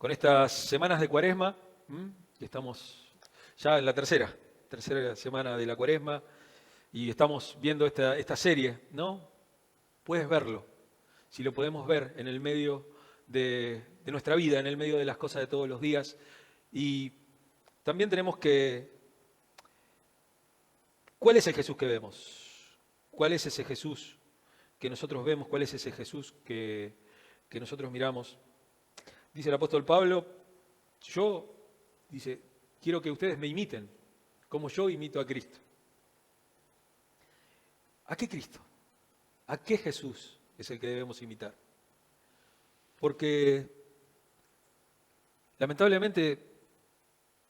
con estas semanas de Cuaresma, que estamos ya en la tercera semana de la Cuaresma, y estamos viendo esta serie, ¿no? Puedes verlo, si lo podemos ver en el medio de nuestra vida, en el medio de las cosas de todos los días. Y también tenemos que... ¿Cuál es el Jesús que vemos? ¿Cuál es ese Jesús que nosotros vemos? ¿Cuál es ese Jesús que nosotros miramos? Dice el apóstol Pablo, quiero que ustedes me imiten, como yo imito a Cristo. ¿A qué Cristo? ¿A qué Jesús es el que debemos imitar? Porque lamentablemente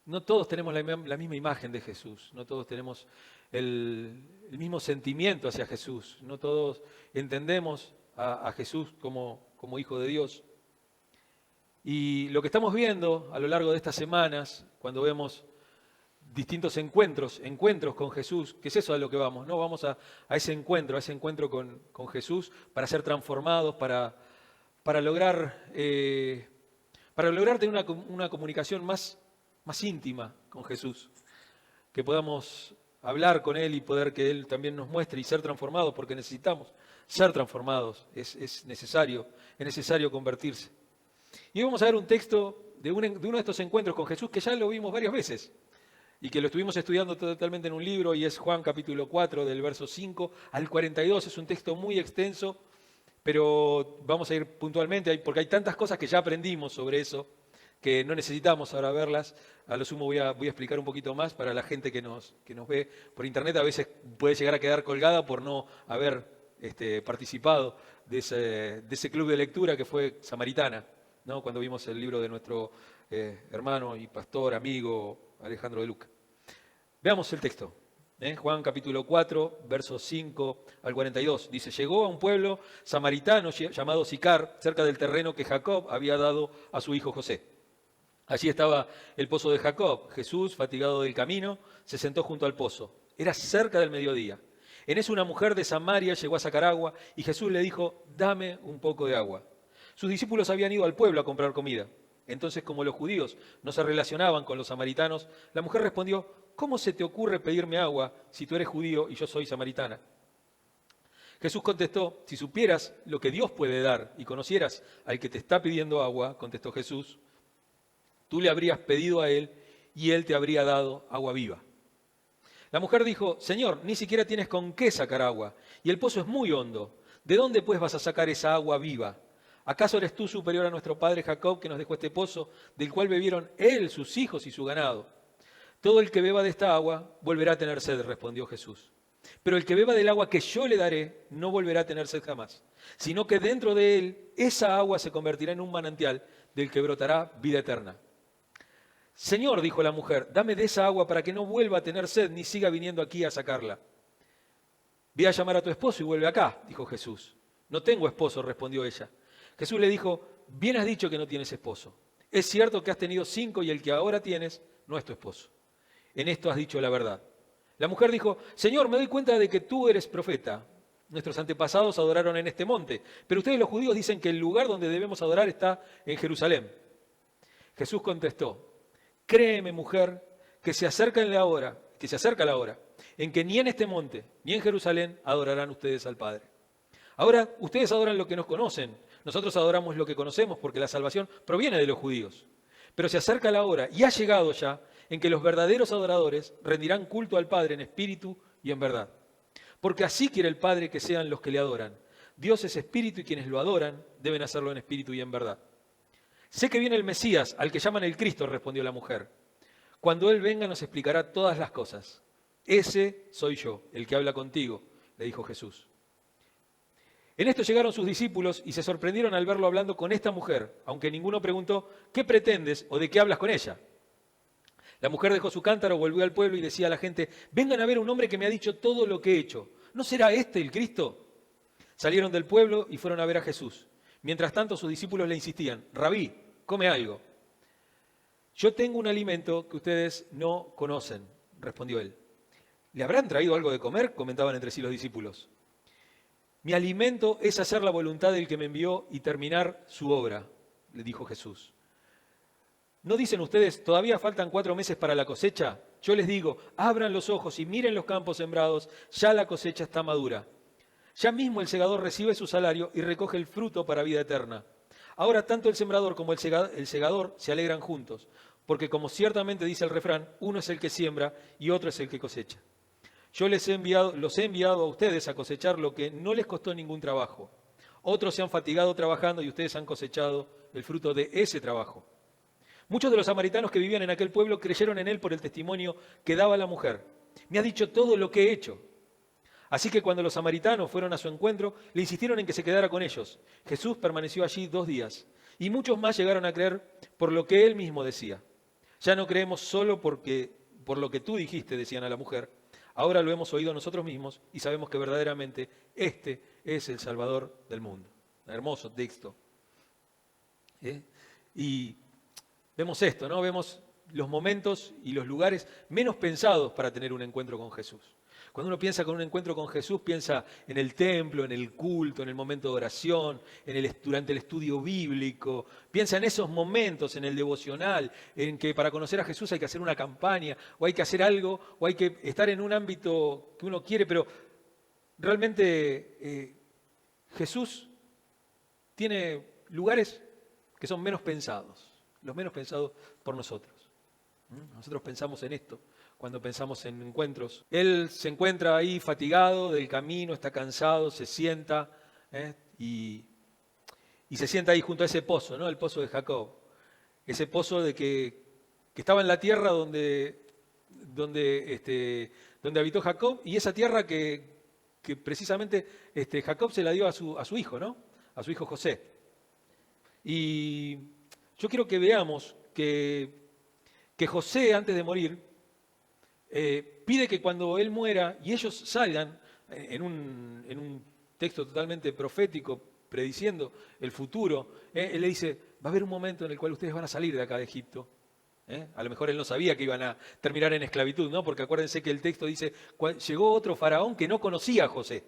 no todos tenemos la misma imagen de Jesús, no todos tenemos el mismo sentimiento hacia Jesús, no todos entendemos a Jesús como Hijo de Dios. Y lo que estamos viendo a lo largo de estas semanas, cuando vemos distintos encuentros con Jesús, que es eso a lo que vamos, ¿no? Vamos a ese encuentro con Jesús para ser transformados, para lograr tener una comunicación más íntima con Jesús, que podamos hablar con Él y poder que Él también nos muestre y ser transformados, porque necesitamos ser transformados, es necesario convertirse. Y vamos a ver un texto de uno de estos encuentros con Jesús que ya lo vimos varias veces y que lo estuvimos estudiando totalmente en un libro, y es Juan capítulo 4 del verso 5 al 42. Es un texto muy extenso, pero vamos a ir puntualmente porque hay tantas cosas que ya aprendimos sobre eso que no necesitamos ahora verlas. A lo sumo voy a explicar un poquito más para la gente que nos ve por internet. A veces puede llegar a quedar colgada por no haber participado de ese club de lectura que fue Samaritana, ¿no? Cuando vimos el libro de nuestro hermano y pastor, amigo Alejandro de Luca. Veamos el texto. Juan capítulo 4, versos 5 al 42. Dice, llegó a un pueblo samaritano llamado Sicar, cerca del terreno que Jacob había dado a su hijo José. Allí estaba el pozo de Jacob. Jesús, fatigado del camino, se sentó junto al pozo. Era cerca del mediodía. En eso una mujer de Samaria llegó a sacar agua y Jesús le dijo, dame un poco de agua. Sus discípulos habían ido al pueblo a comprar comida. Entonces, como los judíos no se relacionaban con los samaritanos, la mujer respondió, ¿cómo se te ocurre pedirme agua si tú eres judío y yo soy samaritana? Jesús contestó, si supieras lo que Dios puede dar y conocieras al que te está pidiendo agua, contestó Jesús, tú le habrías pedido a él y él te habría dado agua viva. La mujer dijo, Señor, ni siquiera tienes con qué sacar agua y el pozo es muy hondo. ¿De dónde pues vas a sacar esa agua viva? ¿Acaso eres tú superior a nuestro padre Jacob, que nos dejó este pozo, del cual bebieron él, sus hijos y su ganado? Todo el que beba de esta agua volverá a tener sed, respondió Jesús. Pero el que beba del agua que yo le daré no volverá a tener sed jamás, sino que dentro de él esa agua se convertirá en un manantial del que brotará vida eterna. Señor, dijo la mujer, dame de esa agua para que no vuelva a tener sed ni siga viniendo aquí a sacarla. Ve a llamar a tu esposo y vuelve acá, dijo Jesús. No tengo esposo, respondió ella. Jesús le dijo, bien has dicho que no tienes esposo. Es cierto que has tenido 5 y el que ahora tienes no es tu esposo. En esto has dicho la verdad. La mujer dijo, Señor, me doy cuenta de que tú eres profeta. Nuestros antepasados adoraron en este monte, pero ustedes los judíos dicen que el lugar donde debemos adorar está en Jerusalén. Jesús contestó, créeme, mujer, que se acerca la hora en que ni en este monte ni en Jerusalén adorarán ustedes al Padre. Ahora ustedes adoran lo que nos conocen. Nosotros adoramos lo que conocemos porque la salvación proviene de los judíos. Pero se acerca la hora, y ha llegado ya, en que los verdaderos adoradores rendirán culto al Padre en espíritu y en verdad. Porque así quiere el Padre que sean los que le adoran. Dios es espíritu y quienes lo adoran deben hacerlo en espíritu y en verdad. Sé que viene el Mesías, al que llaman el Cristo, respondió la mujer. Cuando Él venga nos explicará todas las cosas. Ese soy yo, el que habla contigo, le dijo Jesús. En esto llegaron sus discípulos y se sorprendieron al verlo hablando con esta mujer, aunque ninguno preguntó, ¿qué pretendes o de qué hablas con ella? La mujer dejó su cántaro, volvió al pueblo y decía a la gente, vengan a ver a un hombre que me ha dicho todo lo que he hecho. ¿No será este el Cristo? Salieron del pueblo y fueron a ver a Jesús. Mientras tanto sus discípulos le insistían, Rabí, come algo. Yo tengo un alimento que ustedes no conocen, respondió él. ¿Le habrán traído algo de comer?, comentaban entre sí los discípulos. Mi alimento es hacer la voluntad del que me envió y terminar su obra, le dijo Jesús. ¿No dicen ustedes, todavía faltan 4 meses para la cosecha? Yo les digo, abran los ojos y miren los campos sembrados, ya la cosecha está madura. Ya mismo el segador recibe su salario y recoge el fruto para vida eterna. Ahora tanto el sembrador como el segador se alegran juntos, porque como ciertamente dice el refrán, uno es el que siembra y otro es el que cosecha. Yo los he enviado a ustedes a cosechar lo que no les costó ningún trabajo. Otros se han fatigado trabajando y ustedes han cosechado el fruto de ese trabajo. Muchos de los samaritanos que vivían en aquel pueblo creyeron en él por el testimonio que daba la mujer. Me ha dicho todo lo que he hecho. Así que cuando los samaritanos fueron a su encuentro, le insistieron en que se quedara con ellos. Jesús permaneció allí 2 días, y muchos más llegaron a creer por lo que él mismo decía. Ya no creemos solo por lo que tú dijiste, decían a la mujer. Ahora lo hemos oído nosotros mismos y sabemos que verdaderamente este es el Salvador del mundo. Hermoso texto. Y vemos esto, ¿no? Vemos los momentos y los lugares menos pensados para tener un encuentro con Jesús. Cuando uno piensa con un encuentro con Jesús, piensa en el templo, en el culto, en el momento de oración, durante el estudio bíblico. Piensa en esos momentos, en el devocional, en que para conocer a Jesús hay que hacer una campaña, o hay que hacer algo, o hay que estar en un ámbito que uno quiere, pero realmente Jesús tiene lugares que son menos pensados, los menos pensados por nosotros. Nosotros pensamos en esto cuando pensamos en encuentros. Él se encuentra ahí fatigado del camino, está cansado, se sienta y se sienta ahí junto a ese pozo, ¿no? El pozo de Jacob. Ese pozo de que estaba en la tierra donde habitó Jacob, y esa tierra que precisamente Jacob se la dio a su hijo, ¿no? A su hijo José. Y yo quiero que veamos que José, antes de morir, pide que cuando él muera y ellos salgan, en un texto totalmente profético, prediciendo el futuro, él le dice, va a haber un momento en el cual ustedes van a salir de acá de Egipto. A lo mejor él no sabía que iban a terminar en esclavitud, ¿no? Porque acuérdense que el texto dice, llegó otro faraón que no conocía a José,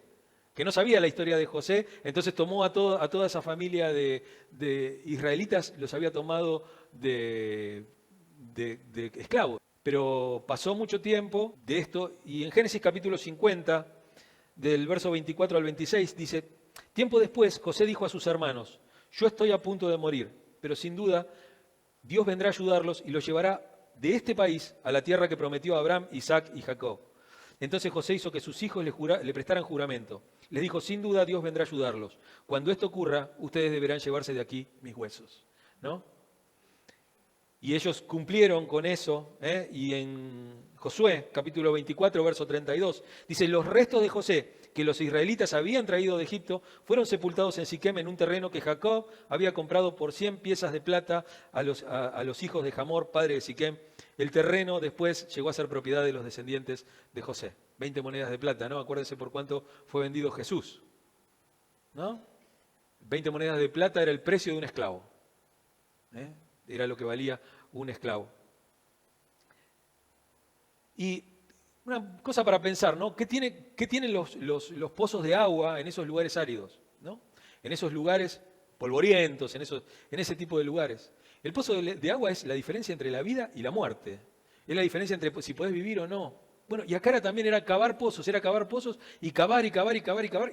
que no sabía la historia de José, entonces tomó a toda esa familia de israelitas, los había tomado de esclavos. Pero pasó mucho tiempo de esto, y en Génesis capítulo 50, del verso 24 al 26, dice, tiempo después José dijo a sus hermanos, yo estoy a punto de morir, pero sin duda Dios vendrá a ayudarlos y los llevará de este país a la tierra que prometió a Abraham, Isaac y Jacob. Entonces José hizo que sus hijos le prestaran juramento. Les dijo, sin duda Dios vendrá a ayudarlos. Cuando esto ocurra, ustedes deberán llevarse de aquí mis huesos, ¿no? Y ellos cumplieron con eso, y en Josué, capítulo 24, verso 32, dice, los restos de José que los israelitas habían traído de Egipto fueron sepultados en Siquem, en un terreno que Jacob había comprado por 100 piezas de plata a los hijos de Hamor, padre de Siquem. El terreno después llegó a ser propiedad de los descendientes de José. 20 monedas de plata, ¿no? Acuérdense por cuánto fue vendido Jesús, ¿no? 20 monedas de plata era el precio de un esclavo. Era lo que valía un esclavo. Y una cosa para pensar, ¿no? ¿Qué tienen los pozos de agua en esos lugares áridos, ¿no? En esos lugares polvorientos, en ese tipo de lugares. El pozo de agua es la diferencia entre la vida y la muerte. Es la diferencia entre si podés vivir o no. Bueno, y acá también era cavar pozos y cavar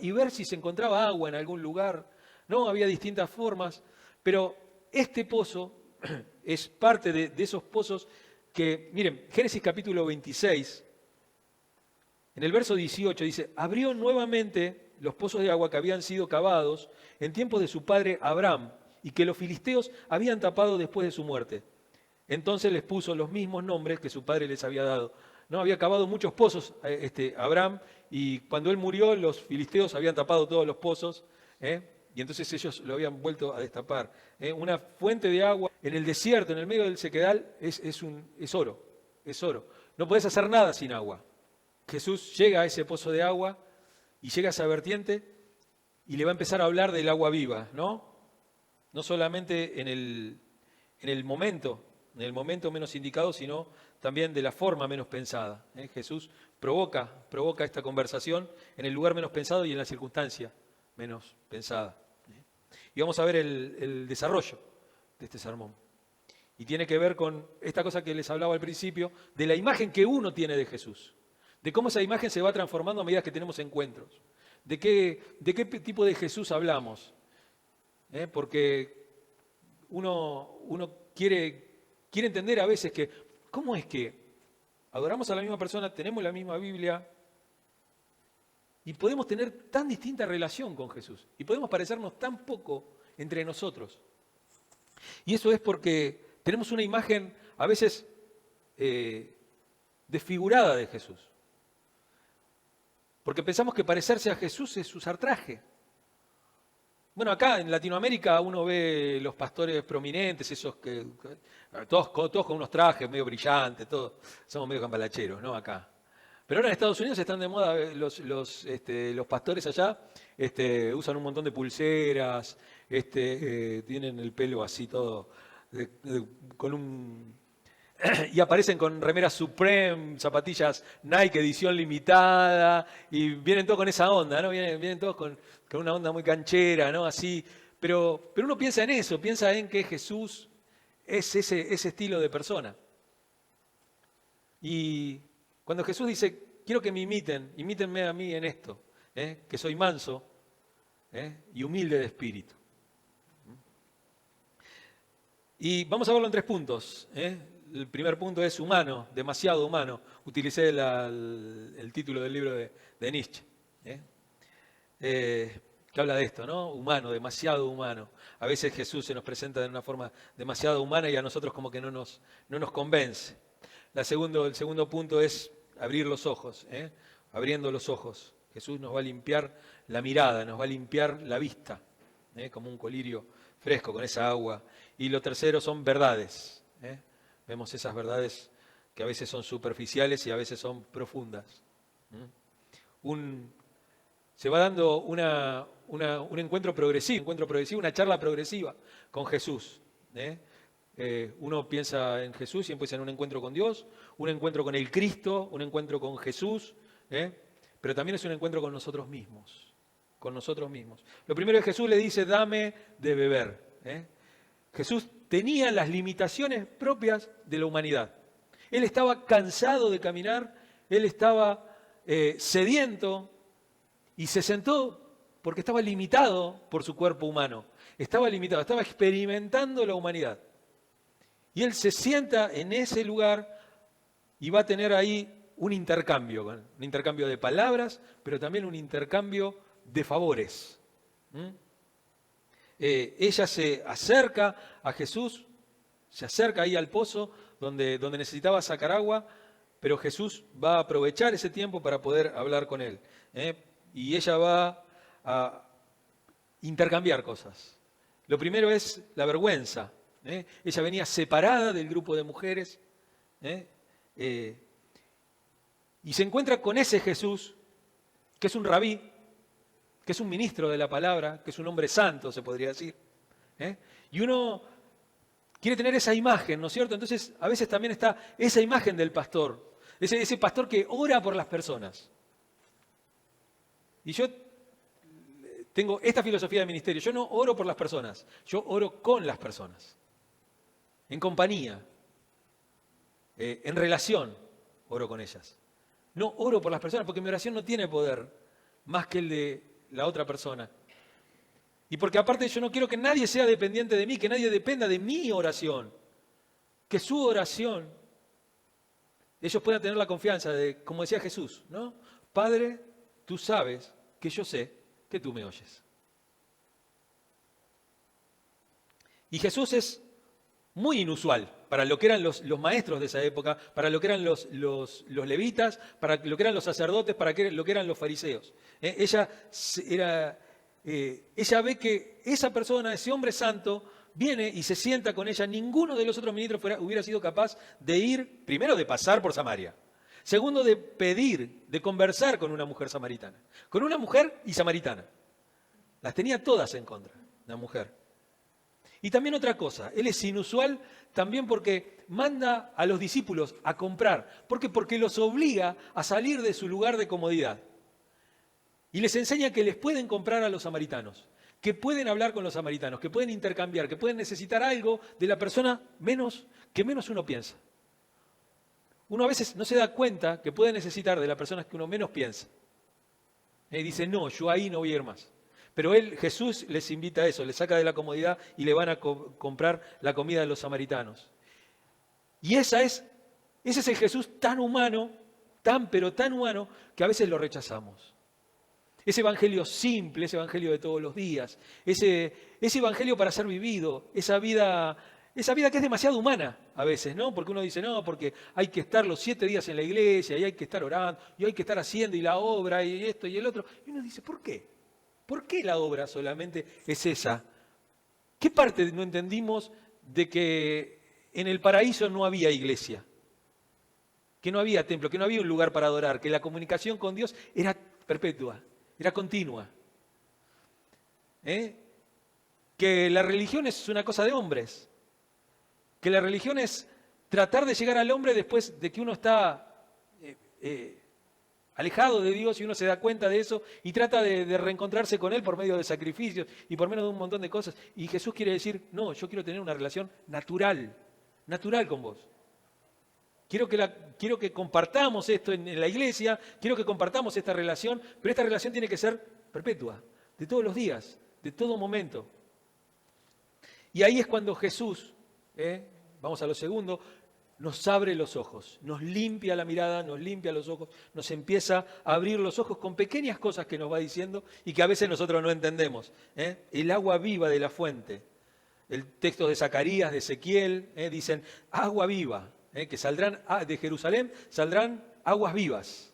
y ver si se encontraba agua en algún lugar. No, había distintas formas, pero este pozo es parte de esos pozos que, miren, Génesis capítulo 26, en el verso 18 dice, abrió nuevamente los pozos de agua que habían sido cavados en tiempos de su padre Abraham y que los filisteos habían tapado después de su muerte. Entonces les puso los mismos nombres que su padre les había dado. No, había cavado muchos pozos Abraham, y cuando él murió los filisteos habían tapado todos los pozos, y entonces ellos lo habían vuelto a destapar. Una fuente de agua en el desierto, en el medio del sequedal, es oro, es oro. No podés hacer nada sin agua. Jesús llega a ese pozo de agua y llega a esa vertiente y le va a empezar a hablar del agua viva, ¿no? No solamente en el momento menos indicado, sino también de la forma menos pensada. Jesús provoca esta conversación en el lugar menos pensado y en la circunstancia menos pensada. Y vamos a ver el desarrollo de este sermón. Y tiene que ver con esta cosa que les hablaba al principio, de la imagen que uno tiene de Jesús. De cómo esa imagen se va transformando a medida que tenemos encuentros. De qué tipo de Jesús hablamos. Porque uno quiere entender a veces que, ¿cómo es que adoramos a la misma persona, tenemos la misma Biblia y podemos tener tan distinta relación con Jesús? Y podemos parecernos tan poco entre nosotros. Y eso es porque tenemos una imagen a veces desfigurada de Jesús. Porque pensamos que parecerse a Jesús es usar traje. Bueno, acá en Latinoamérica uno ve los pastores prominentes, esos que todos con unos trajes medio brillantes, todos somos medio cambalacheros, ¿no? Acá. Pero ahora en Estados Unidos están de moda los pastores allá, usan un montón de pulseras, tienen el pelo así todo con un y aparecen con remeras Supreme, zapatillas Nike edición limitada, y vienen todos con esa onda, ¿no? Vienen todos con una onda muy canchera, ¿no? Así, pero uno piensa en eso, piensa en que Jesús es ese estilo de persona. Y cuando Jesús dice, quiero que me imítenme a mí en esto, que soy manso y humilde de espíritu. Y vamos a verlo en 3 puntos. El primer punto es humano, demasiado humano. Utilicé el título del libro de Nietzsche, que habla de esto, ¿no? Humano, demasiado humano. A veces Jesús se nos presenta de una forma demasiado humana y a nosotros como que no nos convence. El segundo punto es abrir los ojos, abriendo los ojos. Jesús nos va a limpiar la mirada, nos va a limpiar la vista, como un colirio fresco con esa agua. Y lo tercero son verdades. Vemos esas verdades que a veces son superficiales y a veces son profundas. Se va dando un encuentro progresivo, una charla progresiva con Jesús. Uno piensa en Jesús y empieza en un encuentro con Dios, un encuentro con el Cristo, un encuentro con Jesús, pero también es un encuentro con nosotros mismos. Con nosotros mismos. Lo primero es que Jesús le dice, dame de beber. Jesús tenía las limitaciones propias de la humanidad. Él estaba cansado de caminar, él estaba sediento y se sentó porque estaba limitado por su cuerpo humano. Estaba limitado, estaba experimentando la humanidad. Y él se sienta en ese lugar y va a tener ahí un intercambio de palabras, pero también un intercambio de favores. Ella se acerca a Jesús, se acerca ahí al pozo donde necesitaba sacar agua, pero Jesús va a aprovechar ese tiempo para poder hablar con él. Y ella va a intercambiar cosas. Lo primero es la vergüenza. Ella venía separada del grupo de mujeres y se encuentra con ese Jesús, que es un rabí, que es un ministro de la palabra, que es un hombre santo, se podría decir. Y uno quiere tener esa imagen, ¿no es cierto? Entonces, a veces también está esa imagen del pastor, ese pastor que ora por las personas. Y yo tengo esta filosofía de ministerio. Yo no oro por las personas, yo oro con las personas. En compañía, en relación, oro con ellas. No oro por las personas porque mi oración no tiene poder más que el de la otra persona. Y porque aparte yo no quiero que nadie sea dependiente de mí, que nadie dependa de mi oración. Que su oración, ellos puedan tener la confianza de, como decía Jesús, ¿no? Padre, tú sabes que yo sé que tú me oyes. Y Jesús es muy inusual para lo que eran los maestros de esa época, para lo que eran los levitas, para lo que eran los sacerdotes, para lo que eran los fariseos. Ella ve que esa persona, ese hombre santo, viene y se sienta con ella. Ninguno de los otros ministros hubiera sido capaz de ir, primero de pasar por Samaria, segundo de pedir, de conversar con una mujer samaritana, con una mujer y samaritana. Las tenía todas en contra, la mujer. Y también otra cosa, él es inusual también porque manda a los discípulos a comprar. ¿Por qué? Porque los obliga a salir de su lugar de comodidad. Y les enseña que les pueden comprar a los samaritanos. que pueden hablar con los samaritanos, que pueden intercambiar, que pueden necesitar algo de la persona que menos uno piensa. Uno a veces no se da cuenta que puede necesitar de la persona que uno menos piensa. Y dice, no, yo ahí no voy a ir más. Pero Jesús les invita a eso, les saca de la comodidad y le van a comprar la comida de los samaritanos. Y ese es el Jesús tan humano, pero tan humano, que a veces lo rechazamos. Ese evangelio simple, ese evangelio de todos los días, ese evangelio para ser vivido, esa vida que es demasiado humana a veces, ¿no? Porque uno dice, no, porque hay que estar los 7 días en la iglesia, y hay que estar orando, y hay que estar haciendo, y la obra, y esto y el otro. Y uno dice, ¿por qué? ¿Por qué la obra solamente es esa? ¿Qué parte no entendimos de que en el paraíso no había iglesia? Que no había templo, que no había un lugar para adorar, que la comunicación con Dios era perpetua, era continua. Que la religión es una cosa de hombres. Que la religión es tratar de llegar al hombre después de que uno está alejado de Dios y uno se da cuenta de eso y trata de reencontrarse con Él por medio de sacrificios y por medio de un montón de cosas. Y Jesús quiere decir, no, yo quiero tener una relación natural con vos. Quiero que compartamos esto en la iglesia, quiero que compartamos esta relación, pero esta relación tiene que ser perpetua, de todos los días, de todo momento. Y ahí es cuando Jesús, vamos a lo segundo, nos abre los ojos, nos limpia la mirada, nos limpia los ojos, nos empieza a abrir los ojos con pequeñas cosas que nos va diciendo y que a veces nosotros no entendemos. El agua viva de la fuente. El texto de Zacarías, de Ezequiel, dicen agua viva, que saldrán de Jerusalén, saldrán aguas vivas.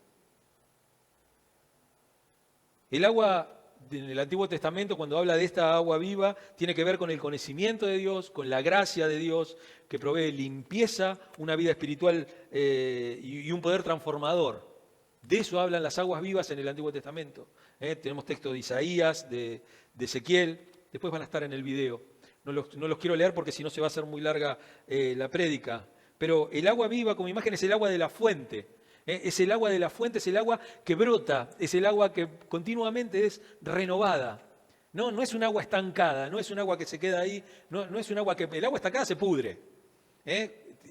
El agua en el Antiguo Testamento, cuando habla de esta agua viva, tiene que ver con el conocimiento de Dios, con la gracia de Dios, que provee limpieza, una vida espiritual y un poder transformador. De eso hablan las aguas vivas en el Antiguo Testamento. Tenemos textos de Isaías, de Ezequiel, después van a estar en el video. No los quiero leer porque si no se va a hacer muy larga la prédica. Pero el agua viva como imagen es el agua de la fuente. Es el agua de la fuente, es el agua que brota, es el agua que continuamente es renovada. No es un agua estancada, no es un agua que se queda ahí, no es un agua que... El agua estancada se pudre.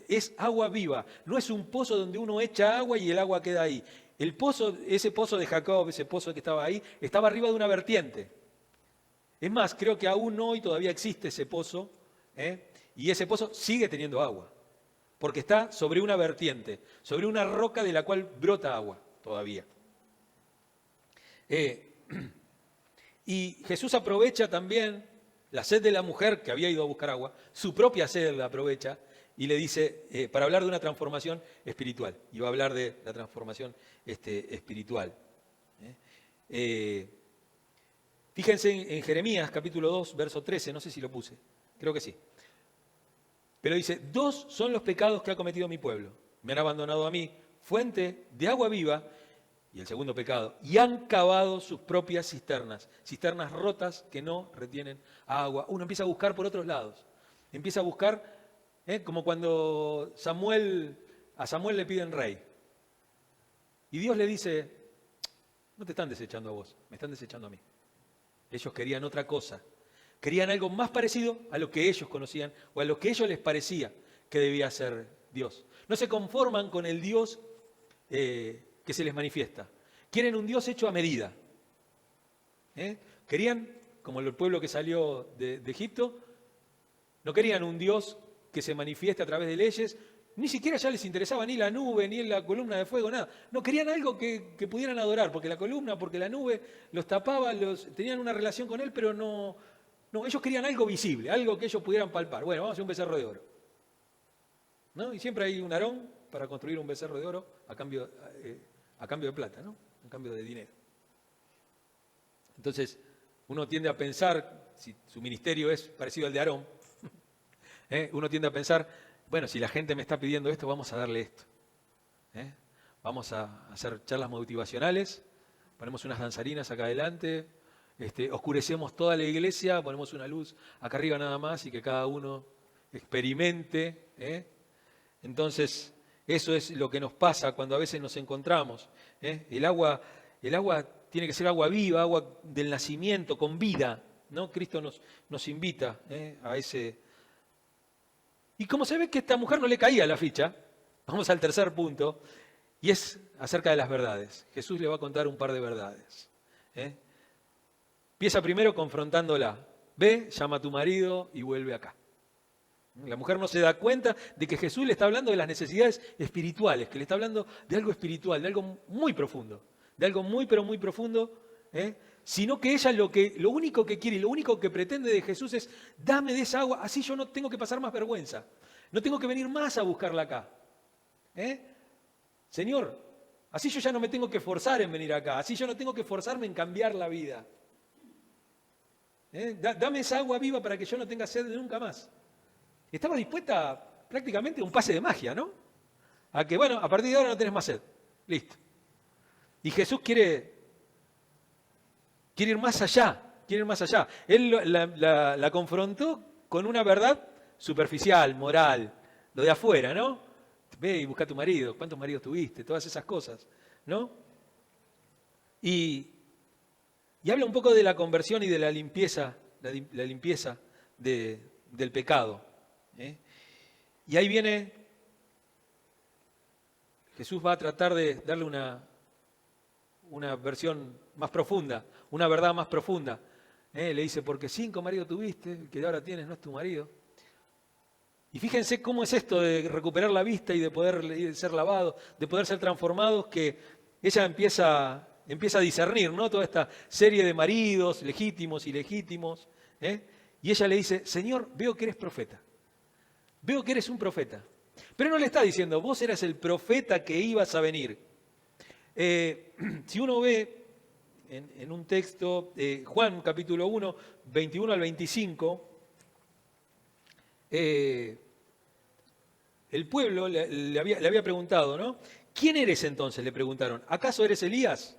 Es agua viva, no es un pozo donde uno echa agua y el agua queda ahí. Ese pozo de Jacob, ese pozo que estaba ahí, estaba arriba de una vertiente. Es más, creo que aún hoy todavía existe ese pozo, y ese pozo sigue teniendo agua. Porque está sobre una vertiente, sobre una roca de la cual brota agua todavía. Y Jesús aprovecha también la sed de la mujer que había ido a buscar agua, su propia sed la aprovecha y le dice, para hablar de una transformación espiritual. Y va a hablar de la transformación espiritual. Fíjense en Jeremías capítulo 2, verso 13, no sé si lo puse, creo que sí. Pero dice, 2 son los pecados que ha cometido mi pueblo. Me han abandonado a mí, fuente de agua viva, y el segundo pecado, y han cavado sus propias cisternas rotas que no retienen agua. Uno empieza a buscar por otros lados. Empieza a buscar, como cuando a Samuel le piden rey. Y Dios le dice, no te están desechando a vos, me están desechando a mí. Ellos querían otra cosa. Querían algo más parecido a lo que ellos conocían o a lo que a ellos les parecía que debía ser Dios. No se conforman con el Dios que se les manifiesta. Quieren un Dios hecho a medida. Querían, como el pueblo que salió de Egipto, no querían un Dios que se manifieste a través de leyes, ni siquiera ya les interesaba ni la nube, ni la columna de fuego, nada. No, querían algo que pudieran adorar, porque la columna, porque la nube los tapaba, tenían una relación con él, pero no, ellos querían algo visible, algo que ellos pudieran palpar. Bueno, vamos a hacer un becerro de oro. ¿No? Y siempre hay un Aarón para construir un becerro de oro a cambio de plata, ¿no? A cambio de dinero. Entonces, uno tiende a pensar, si su ministerio es parecido al de Aarón, uno tiende a pensar, bueno, si la gente me está pidiendo esto, vamos a darle esto. Vamos a hacer charlas motivacionales, ponemos unas danzarinas acá adelante, oscurecemos toda la iglesia, ponemos una luz acá arriba nada más y que cada uno experimente. Entonces, eso es lo que nos pasa cuando a veces nos encontramos. El agua tiene que ser agua viva, agua del nacimiento, con vida. ¿no? Cristo nos invita a ese... Y como se ve que a esta mujer no le caía la ficha, vamos al tercer punto, y es acerca de las verdades. Jesús le va a contar un par de verdades. Empieza primero confrontándola. Ve, llama a tu marido y vuelve acá. La mujer no se da cuenta de que Jesús le está hablando de las necesidades espirituales, que le está hablando de algo espiritual, de algo muy profundo, de algo muy pero muy profundo, sino que ella lo único que quiere y lo único que pretende de Jesús es: dame de esa agua, así yo no tengo que pasar más vergüenza, no tengo que venir más a buscarla acá. Señor, así yo ya no me tengo que forzar en venir acá, así yo no tengo que forzarme en cambiar la vida. Dame esa agua viva para que yo no tenga sed nunca más. Estaba dispuesta prácticamente a un pase de magia, ¿no? A que, bueno, a partir de ahora no tenés más sed. Listo. Y Jesús quiere ir más allá, quiere ir más allá. Él la confrontó con una verdad superficial, moral, lo de afuera, ¿no? Ve y busca a tu marido, ¿cuántos maridos tuviste? Todas esas cosas, ¿no? Y habla un poco de la conversión y de la limpieza, la limpieza del pecado. Y ahí viene, Jesús va a tratar de darle una versión más profunda, una verdad más profunda. Le dice: porque 5 maridos tuviste, el que ahora tienes no es tu marido. Y fíjense cómo es esto de recuperar la vista y de poder ser lavado, de poder ser transformados, que ella empieza a discernir, ¿no? Toda esta serie de maridos legítimos, ilegítimos. Y ella le dice: Señor, veo que eres profeta. Veo que eres un profeta. Pero no le está diciendo: vos eras el profeta que ibas a venir. Si uno ve en un texto, Juan capítulo 1, 21 al 25, el pueblo le había preguntado, ¿no? ¿Quién eres entonces? Le preguntaron. ¿Acaso eres Elías?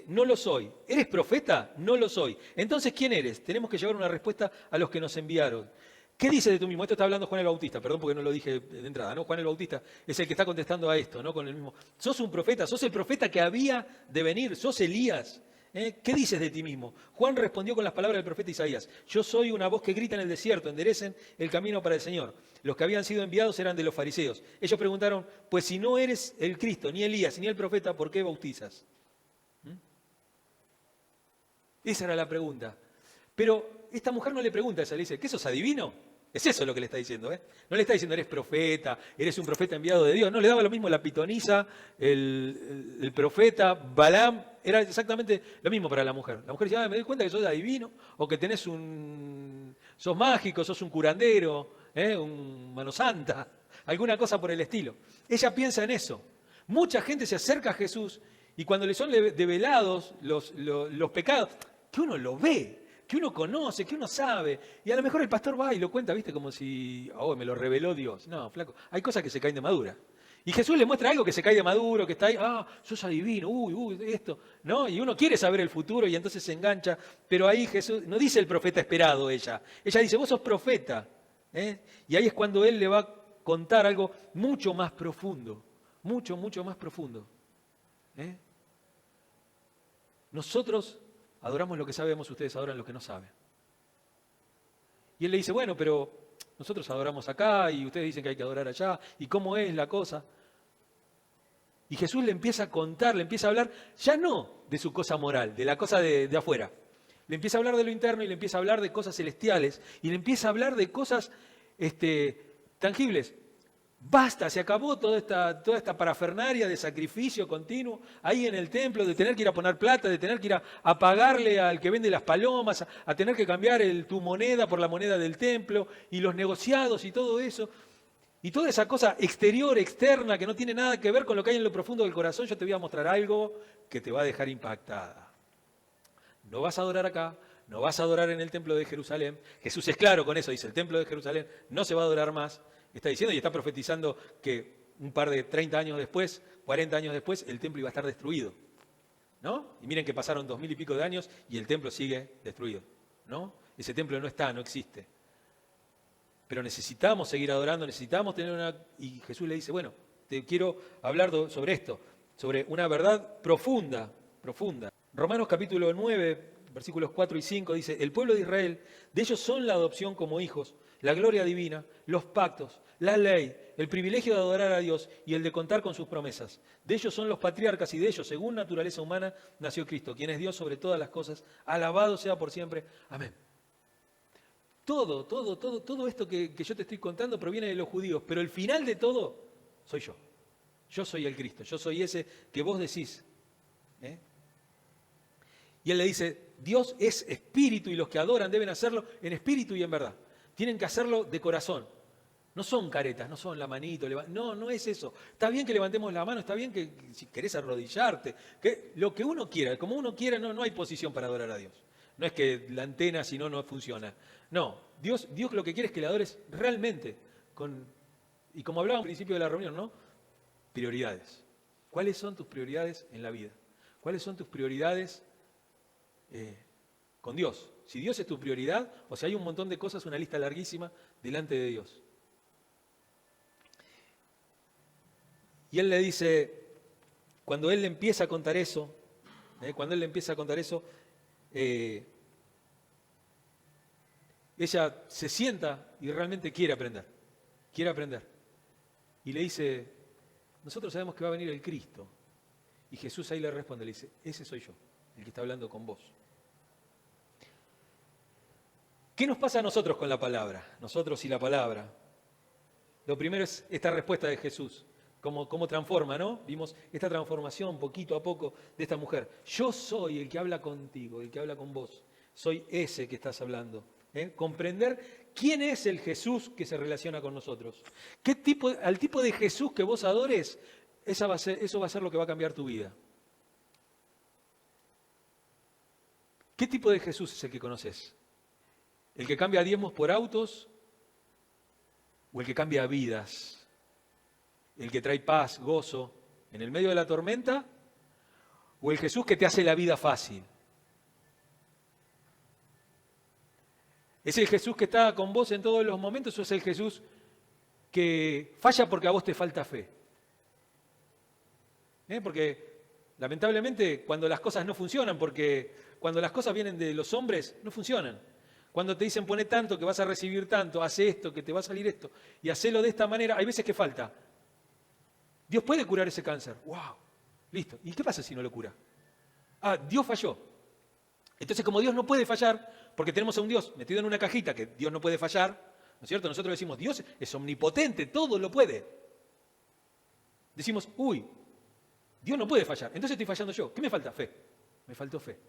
No lo soy. ¿Eres profeta? No lo soy. Entonces, ¿quién eres? Tenemos que llevar una respuesta a los que nos enviaron. ¿Qué dices de tú mismo? Esto está hablando Juan el Bautista, perdón porque no lo dije de entrada, ¿no? Juan el Bautista es el que está contestando a esto, ¿no? Con el mismo. ¿Sos un profeta? ¿Sos el profeta que había de venir? ¿Sos Elías? ¿Qué dices de ti mismo? Juan respondió con las palabras del profeta Isaías: yo soy una voz que grita en el desierto, enderecen el camino para el Señor. Los que habían sido enviados eran de los fariseos. Ellos preguntaron: pues si no eres el Cristo, ni Elías, ni el profeta, ¿por qué bautizas? Esa era la pregunta. Pero esta mujer no le pregunta eso, le dice: ¿qué sos, adivino? Es eso lo que le está diciendo, No le está diciendo: eres profeta, eres un profeta enviado de Dios. No, le daba lo mismo la pitonisa, el profeta, Balaam. Era exactamente lo mismo para la mujer. La mujer decía: me doy cuenta que sos adivino, o que sos mágico, sos un curandero, un mano santa, alguna cosa por el estilo. Ella piensa en eso. Mucha gente se acerca a Jesús y cuando le son develados los pecados, que uno lo ve, que uno conoce, que uno sabe, y a lo mejor el pastor va y lo cuenta, ¿viste? Como si, me lo reveló Dios. No, flaco, hay cosas que se caen de madura. Y Jesús le muestra algo que se cae de maduro, que está ahí: sos adivino, esto, ¿no? Y uno quiere saber el futuro y entonces se engancha, pero ahí Jesús, no dice el profeta esperado ella dice: vos sos profeta, Y ahí es cuando él le va a contar algo mucho más profundo, mucho más profundo. Nosotros adoramos lo que sabemos, ustedes adoran lo que no saben. Y él le dice: bueno, pero nosotros adoramos acá y ustedes dicen que hay que adorar allá. ¿Y cómo es la cosa? Y Jesús le empieza a contar, le empieza a hablar ya no de su cosa moral, de la cosa de afuera. Le empieza a hablar de lo interno y le empieza a hablar de cosas celestiales y le empieza a hablar de cosas tangibles. Basta, se acabó toda esta parafernaria de sacrificio continuo ahí en el templo, de tener que ir a poner plata, de tener que ir a pagarle al que vende las palomas, a tener que cambiar tu moneda por la moneda del templo, y los negociados y todo eso. Y toda esa cosa exterior, externa, que no tiene nada que ver con lo que hay en lo profundo del corazón. Yo te voy a mostrar algo que te va a dejar impactada. No vas a adorar acá, no vas a adorar en el templo de Jerusalén. Jesús es claro con eso, dice: el templo de Jerusalén no se va a adorar más. Está diciendo y está profetizando que un par de 30 años después, 40 años después, el templo iba a estar destruido, ¿no? Y miren que pasaron 2000 y pico de años y el templo sigue destruido, ¿no? Ese templo no está, no existe. Pero necesitamos seguir adorando, necesitamos tener una... Y Jesús le dice: bueno, te quiero hablar sobre esto, sobre una verdad profunda. Romanos capítulo 9, versículos 4 y 5, dice, el pueblo de Israel, de ellos son la adopción como hijos, la gloria divina, los pactos, la ley, el privilegio de adorar a Dios y el de contar con sus promesas. De ellos son los patriarcas y de ellos, según naturaleza humana, nació Cristo, quien es Dios sobre todas las cosas, alabado sea por siempre. Amén. Todo esto que yo te estoy contando proviene de los judíos, pero el final de todo soy yo. Yo soy el Cristo, yo soy ese que vos decís. Y él le dice, Dios es espíritu y los que adoran deben hacerlo en espíritu y en verdad. Tienen que hacerlo de corazón. No son caretas, no son la manito. No es eso. Está bien que levantemos la mano, está bien que si querés arrodillarte, que lo que uno quiera, como uno quiera, no hay posición para adorar a Dios. No es que la antena si no funciona. No, Dios lo que quiere es que le adores realmente. Y como hablábamos al principio de la reunión, ¿no? Prioridades. ¿Cuáles son tus prioridades en la vida? ¿Cuáles son tus prioridades con Dios? Si Dios es tu prioridad, o sea, hay un montón de cosas, una lista larguísima delante de Dios. Y él le dice, cuando él le empieza a contar eso, ella se sienta y realmente quiere aprender. Y le dice, nosotros sabemos que va a venir el Cristo. Y Jesús ahí le responde, le dice, ese soy yo, el que está hablando con vos. ¿Qué nos pasa a nosotros con la palabra? Nosotros y la palabra. Lo primero es esta respuesta de Jesús. Cómo transforma, ¿no? Vimos esta transformación poquito a poco de esta mujer. Yo soy el que habla contigo, el que habla con vos. Soy ese que estás hablando. Comprender quién es el Jesús que se relaciona con nosotros. Al tipo de Jesús que vos adores, eso va a ser lo que va a cambiar tu vida. ¿Qué tipo de Jesús es el que conoces? ¿El que cambia diezmos por autos? ¿O el que cambia vidas? ¿El que trae paz, gozo en el medio de la tormenta? ¿O el Jesús que te hace la vida fácil? ¿Es el Jesús que está con vos en todos los momentos o es el Jesús que falla porque a vos te falta fe? Porque lamentablemente cuando las cosas no funcionan, porque cuando las cosas vienen de los hombres, no funcionan. Cuando te dicen poné tanto que vas a recibir tanto, hace esto, que te va a salir esto, y hacelo de esta manera, hay veces que falta. Dios puede curar ese cáncer. ¡Wow! Listo. ¿Y qué pasa si no lo cura? Dios falló. Entonces, como Dios no puede fallar, porque tenemos a un Dios metido en una cajita que Dios no puede fallar, ¿no es cierto? Nosotros decimos, Dios es omnipotente, todo lo puede. Decimos, Dios no puede fallar. Entonces estoy fallando yo. ¿Qué me falta? Fe. Me faltó fe.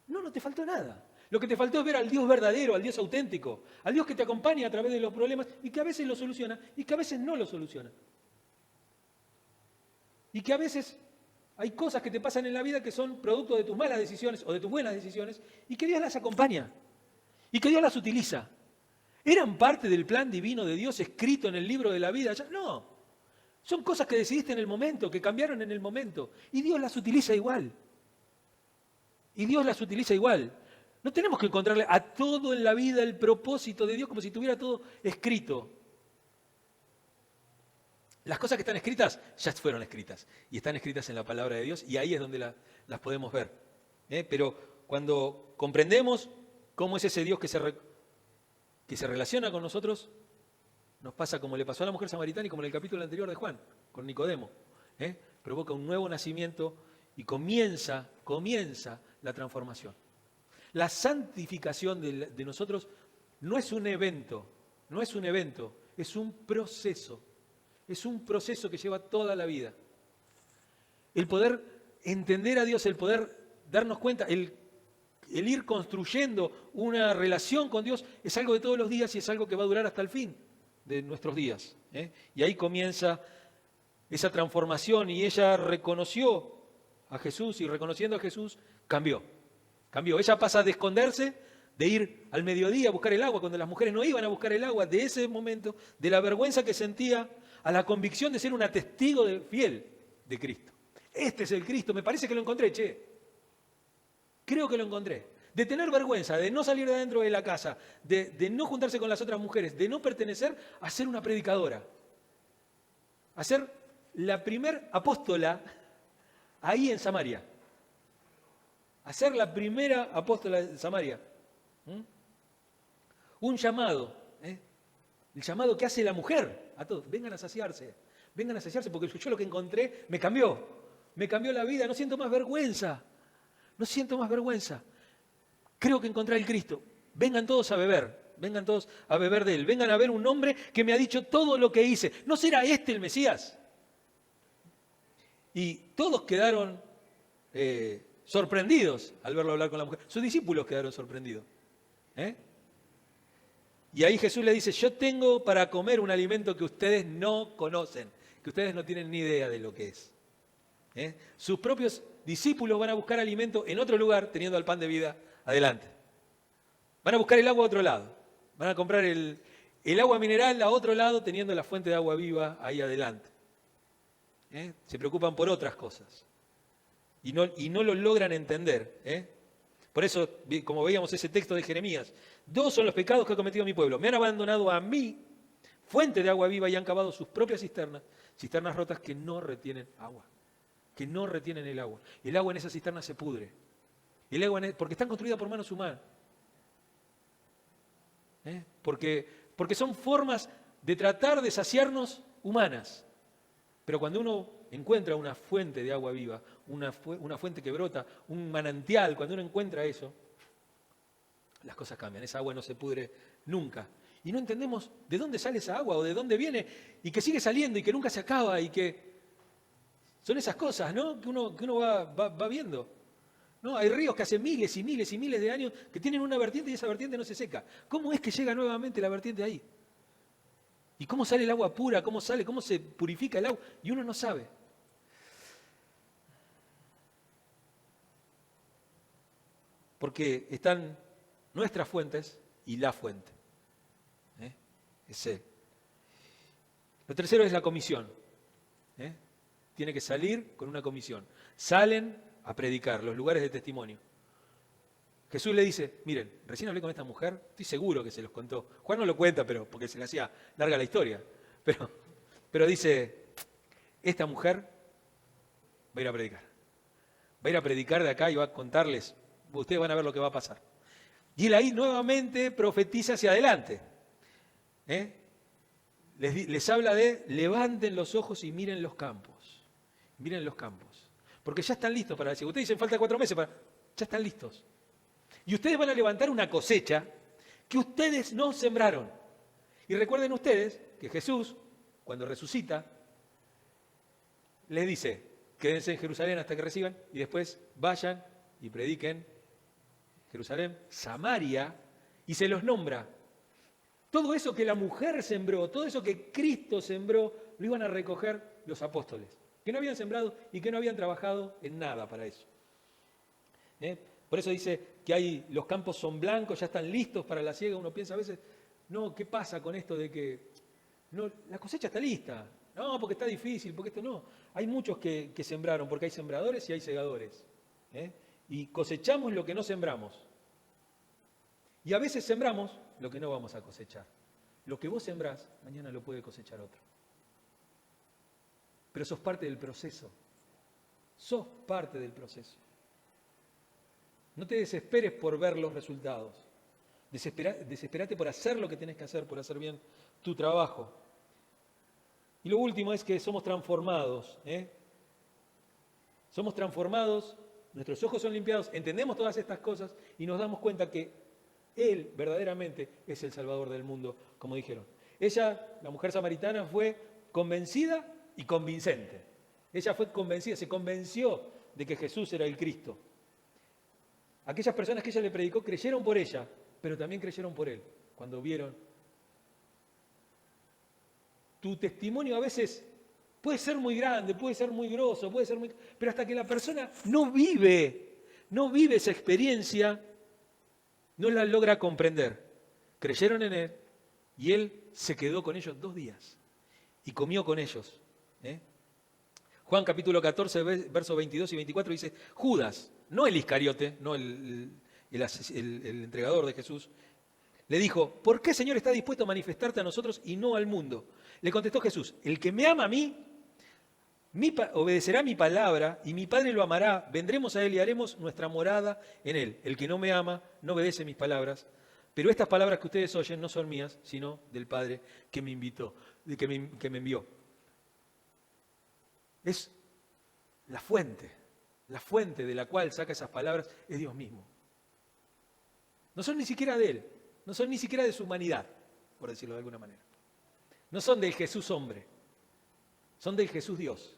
No te faltó nada. Lo que te faltó es ver al Dios verdadero, al Dios auténtico, al Dios que te acompaña a través de los problemas y que a veces lo soluciona y que a veces no lo soluciona. Y que a veces hay cosas que te pasan en la vida que son producto de tus malas decisiones o de tus buenas decisiones y que Dios las acompaña y que Dios las utiliza. ¿Eran parte del plan divino de Dios escrito en el libro de la vida? No. Son cosas que decidiste en el momento, que cambiaron en el momento y Dios las utiliza igual. No tenemos que encontrarle a todo en la vida el propósito de Dios como si tuviera todo escrito. Las cosas que están escritas ya fueron escritas y están escritas en la palabra de Dios y ahí es donde las podemos ver. Pero cuando comprendemos cómo es ese Dios que se relaciona con nosotros, nos pasa como le pasó a la mujer samaritana y como en el capítulo anterior de Juan, con Nicodemo. Provoca un nuevo nacimiento y comienza la transformación. La santificación de nosotros no es un evento, es un proceso. Es un proceso que lleva toda la vida. El poder entender a Dios, el poder darnos cuenta, el ir construyendo una relación con Dios es algo de todos los días y es algo que va a durar hasta el fin de nuestros días. Y ahí comienza esa transformación y ella reconoció a Jesús y reconociendo a Jesús cambió. Ella pasa de esconderse, de ir al mediodía a buscar el agua, cuando las mujeres no iban a buscar el agua, de ese momento, de la vergüenza que sentía, a la convicción de ser una testigo fiel de Cristo. Este es el Cristo, me parece que lo encontré, creo que lo encontré. De tener vergüenza, de no salir de adentro de la casa, de no juntarse con las otras mujeres, de no pertenecer a ser una predicadora, a ser la primer apóstola ahí en Samaria. a ser la primera apóstola de Samaria. Un llamado, el llamado que hace la mujer a todos. Vengan a saciarse porque yo lo que encontré me cambió la vida, no siento más vergüenza. Creo que encontré el Cristo. Vengan todos a beber de Él. Vengan a ver un hombre que me ha dicho todo lo que hice. ¿No será este el Mesías? Y todos quedaron sorprendidos al verlo hablar con la mujer. Sus discípulos quedaron sorprendidos. Y ahí Jesús le dice, yo tengo para comer un alimento que ustedes no conocen, que ustedes no tienen ni idea de lo que es. Sus propios discípulos van a buscar alimento en otro lugar, teniendo el pan de vida adelante. Van a buscar el agua a otro lado. Van a comprar el agua mineral a otro lado, teniendo la fuente de agua viva ahí adelante. Se preocupan por otras cosas. Y no lo logran entender. Por eso, como veíamos ese texto de Jeremías, 2 son los pecados que ha cometido mi pueblo. Me han abandonado a mí, fuente de agua viva, y han cavado sus propias cisternas rotas que no retienen agua. Que no retienen el agua. El agua en esas cisternas se pudre. Porque están construidas por manos humanas. Porque son formas de tratar de saciarnos humanas. Pero cuando uno encuentra una fuente de agua viva, una fuente que brota, un manantial, cuando uno encuentra eso, las cosas cambian. Esa agua no se pudre nunca. Y no entendemos de dónde sale esa agua o de dónde viene y que sigue saliendo y que nunca se acaba y que son esas cosas, ¿no? que uno va viendo. ¿No? Hay ríos que hace miles y miles y miles de años que tienen una vertiente y esa vertiente no se seca. ¿Cómo es que llega nuevamente la vertiente ahí? ¿Y cómo sale el agua pura? ¿Cómo se purifica el agua? Y uno no sabe. Porque están nuestras fuentes y la fuente. Es Él. Lo tercero es la comisión. Tiene que salir con una comisión. Salen a predicar, los lugares de testimonio. Jesús le dice, miren, recién hablé con esta mujer, estoy seguro que se los contó. Juan no lo cuenta, pero porque se le hacía larga la historia. Pero dice, esta mujer va a ir a predicar. Va a ir a predicar de acá y va a contarles, ustedes van a ver lo que va a pasar. Y él ahí nuevamente profetiza hacia adelante. Les habla de, levanten los ojos y miren los campos. Miren los campos. Porque ya están listos para decir. Ustedes dicen, falta 4 meses para... Ya están listos. Y ustedes van a levantar una cosecha que ustedes no sembraron. Y recuerden ustedes que Jesús, cuando resucita, les dice, quédense en Jerusalén hasta que reciban, y después vayan y prediquen Jerusalén, Samaria, y se los nombra. Todo eso que la mujer sembró, todo eso que Cristo sembró, lo iban a recoger los apóstoles, que no habían sembrado y que no habían trabajado en nada para eso. Por eso dice que los campos son blancos, ya están listos para la siega. Uno piensa a veces, no, ¿qué pasa con esto de que no, la cosecha está lista? No, porque está difícil, porque esto no. Hay muchos que sembraron, porque hay sembradores y hay segadores. Y cosechamos lo que no sembramos. Y a veces sembramos lo que no vamos a cosechar. Lo que vos sembrás, mañana lo puede cosechar otro. Pero sos parte del proceso. Sos parte del proceso. No te desesperes por ver los resultados. Desesperate por hacer lo que tenés que hacer, por hacer bien tu trabajo. Y lo último es que somos transformados. Somos transformados, nuestros ojos son limpiados, entendemos todas estas cosas y nos damos cuenta que Él verdaderamente es el Salvador del mundo, como dijeron. Ella, la mujer samaritana, fue convencida y convincente. Ella fue convencida, se convenció de que Jesús era el Cristo. Aquellas personas que ella le predicó creyeron por ella, pero también creyeron por Él, cuando vieron. Tu testimonio a veces puede ser muy grande, puede ser muy grosso, pero hasta que la persona no vive esa experiencia, no la logra comprender. Creyeron en Él y Él se quedó con ellos 2 días y comió con ellos. Juan capítulo 14, versos 22 y 24 dice, Judas, no el Iscariote, no el entregador de Jesús, le dijo, ¿por qué, Señor, está dispuesto a manifestarte a nosotros y no al mundo? Le contestó Jesús, el que me ama a mí, obedecerá mi palabra y mi Padre lo amará. Vendremos a él y haremos nuestra morada en él. El que no me ama no obedece mis palabras. Pero estas palabras que ustedes oyen no son mías, sino del Padre que me invitó, que me envió. Es la fuente de la cual saca esas palabras es Dios mismo. No son ni siquiera de Él, no son ni siquiera de su humanidad, por decirlo de alguna manera. No son del Jesús hombre, son del Jesús Dios.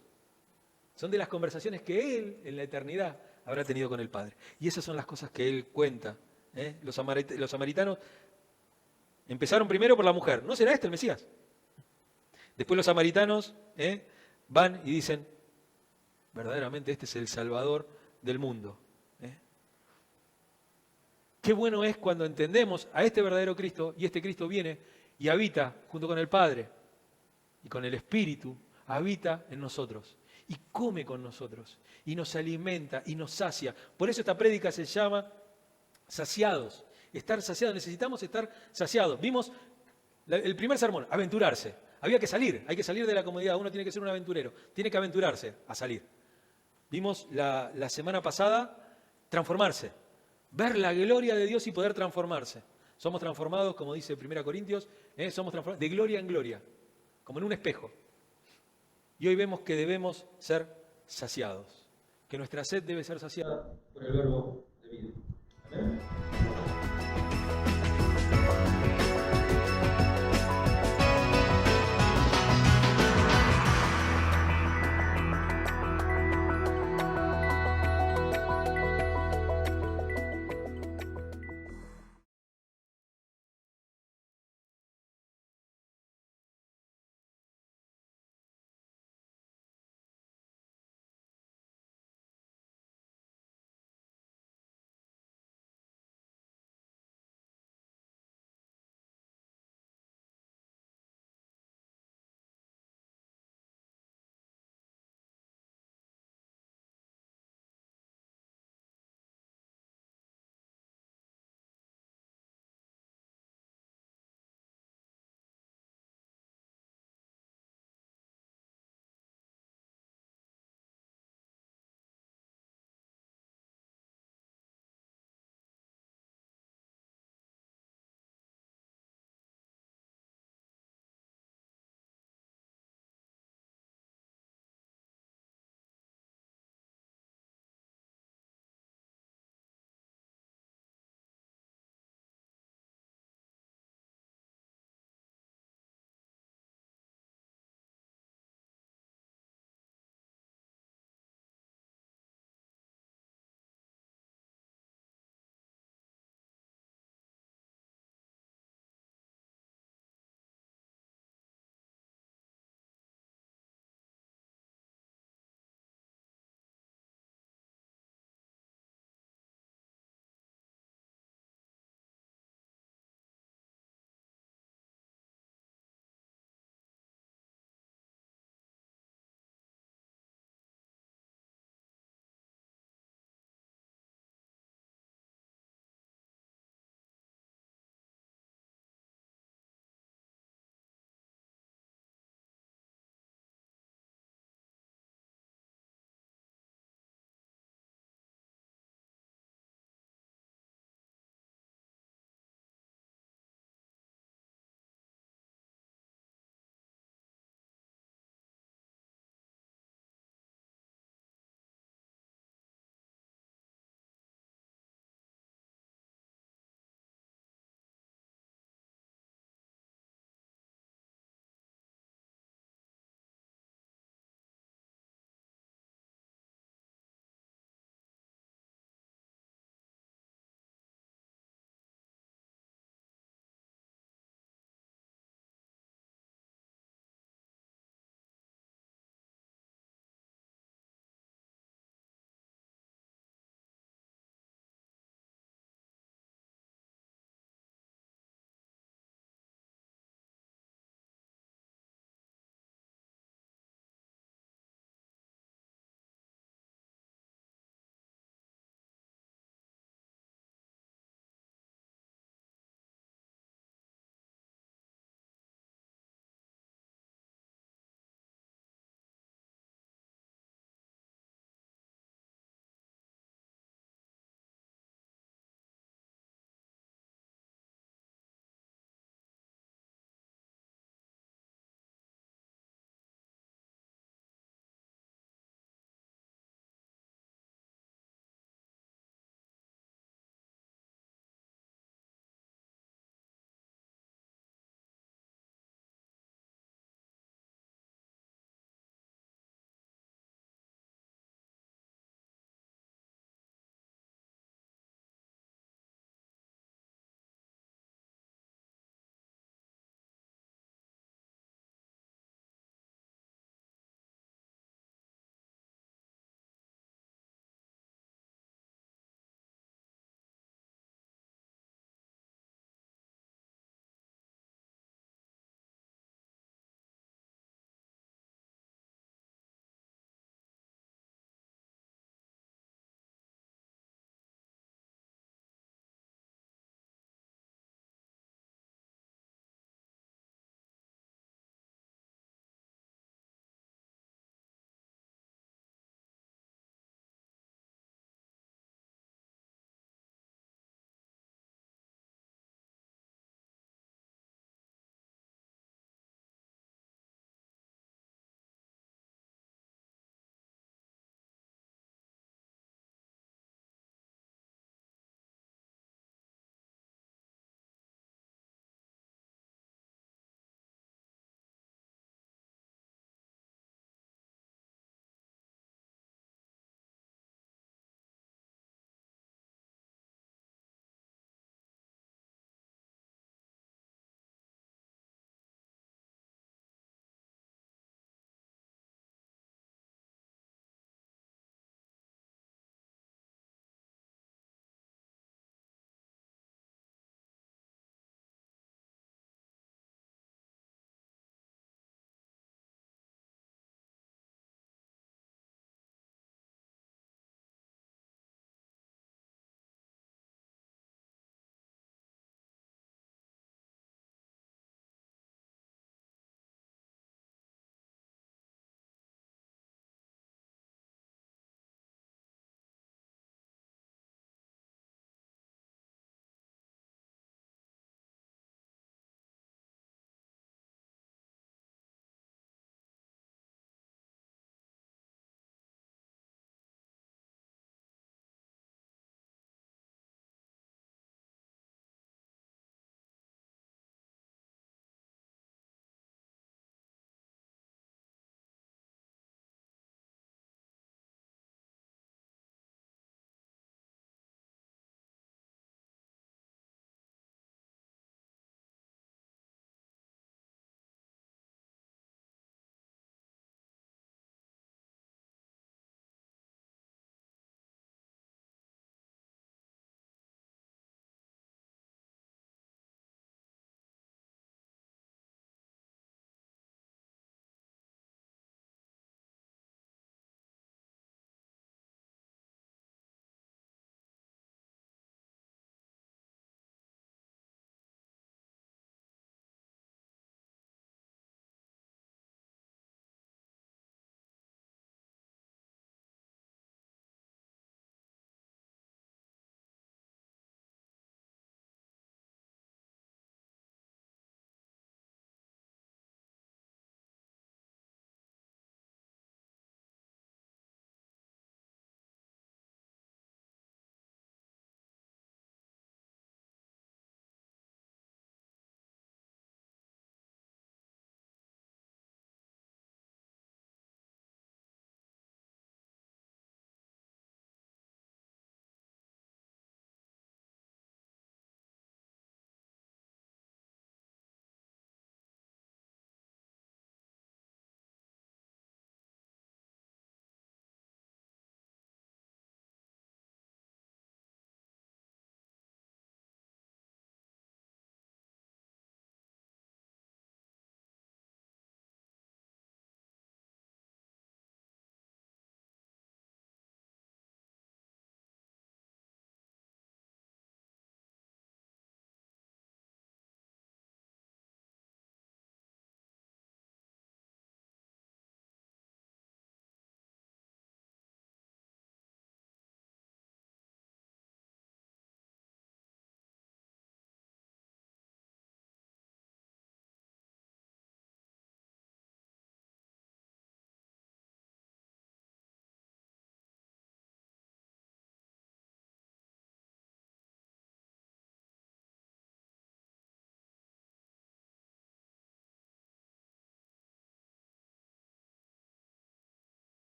Son de las conversaciones que Él en la eternidad habrá tenido con el Padre. Y esas son las cosas que Él cuenta. Los samaritanos empezaron primero por la mujer. ¿No será este el Mesías? Después los samaritanos van y dicen, verdaderamente este es el Salvador del mundo. Qué bueno es cuando entendemos a este verdadero Cristo y este Cristo viene y habita junto con el Padre y con el Espíritu, habita en nosotros y come con nosotros y nos alimenta y nos sacia. Por eso esta prédica se llama saciados, estar saciados. Necesitamos estar saciados. Vimos el primer sermón, aventurarse. Había que salir, hay que salir de la comodidad. Uno tiene que ser un aventurero, tiene que aventurarse a salir. Vimos la semana pasada transformarse, ver la gloria de Dios y poder transformarse. Somos transformados, como dice 1 Corintios, somos transformados de gloria en gloria, como en un espejo. Y hoy vemos que debemos ser saciados, que nuestra sed debe ser saciada por el verbo de vida. Amén.